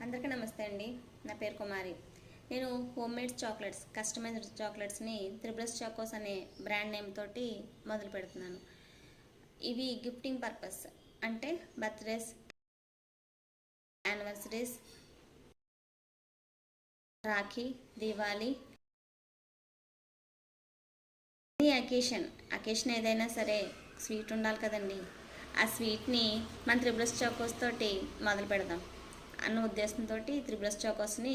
అందరికీ నమస్తే అండి. నా పేరు కుమారి. నేను హోమ్ మేడ్ చాక్లెట్స్, కస్టమైజ్డ్ చాక్లెట్స్ని త్రిబ్లస్ చాకోస్ అనే బ్రాండ్ నేమ్ తోటి మొదలు పెడుతున్నాను. ఇవి గిఫ్టింగ్ పర్పస్, అంటే birthdays, anniversaries, Rakhi, Diwali, occasion ఏదైనా సరే స్వీట్ ఉండాలి కదండి. ఆ స్వీట్ని మన త్రిబ్లస్ చాకోస్ తోటి మొదలు పెడదాం అన్న ఉద్దేశంతో త్రిబ్లస్ చాకోస్ని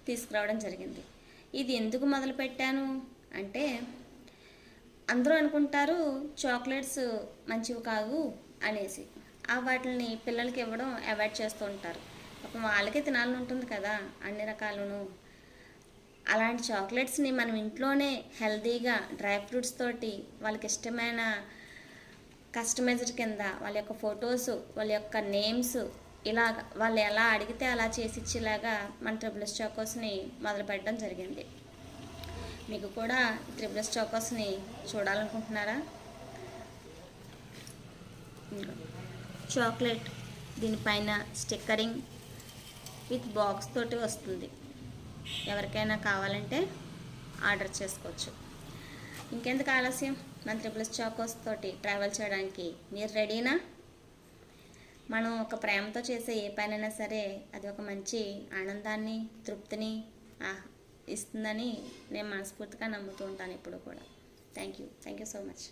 తీసుకురావడం జరిగింది. ఇది ఎందుకు మొదలు పెట్టాను అంటే, అందరూ అనుకుంటారు చాక్లెట్స్ మంచివి కాదు అనేసి, వాటిని పిల్లలకి ఇవ్వడం అవాయిడ్ చేస్తూ ఉంటారు. ఒక వాళ్ళకే తినాలని ఉంటుంది కదా అన్ని రకాలను. అలాంటి చాక్లెట్స్ని మనం ఇంట్లోనే హెల్తీగా డ్రై ఫ్రూట్స్ తోటి వాళ్ళకి ఇష్టమైన కస్టమైజ్డ్ కింద వాళ్ళ యొక్క ఫొటోస్, వాళ్ళ యొక్క నేమ్స్, ఇలాగ వాళ్ళు ఎలా అడిగితే అలా చేసి ఇచ్చేలాగా మన త్రిబ్లస్ చాకోస్ని మొదలు పెట్టడం జరిగింది. మీకు కూడా త్రిబ్లస్ చాకోస్ని చూడాలనుకుంటున్నారా? చాక్లెట్ దీనిపైన స్టిక్కరింగ్ విత్ బాక్స్ తోటి వస్తుంది. ఎవరికైనా కావాలంటే ఆర్డర్ చేసుకోవచ్చు. ఇంకెందుకు ఆలస్యం, మన త్రిబ్లస్ చాకోస్ తోటి ట్రావెల్ చేయడానికి మీరు రెడీనా? మనం ఒక ప్రేమతో చేసే ఏ పనైనా సరే అది ఒక మంచి ఆనందాన్ని, తృప్తిని ఇస్తుందని నేను మనస్ఫూర్తిగా నమ్ముతూ ఉంటాను ఎప్పుడు కూడా. Thank you so much.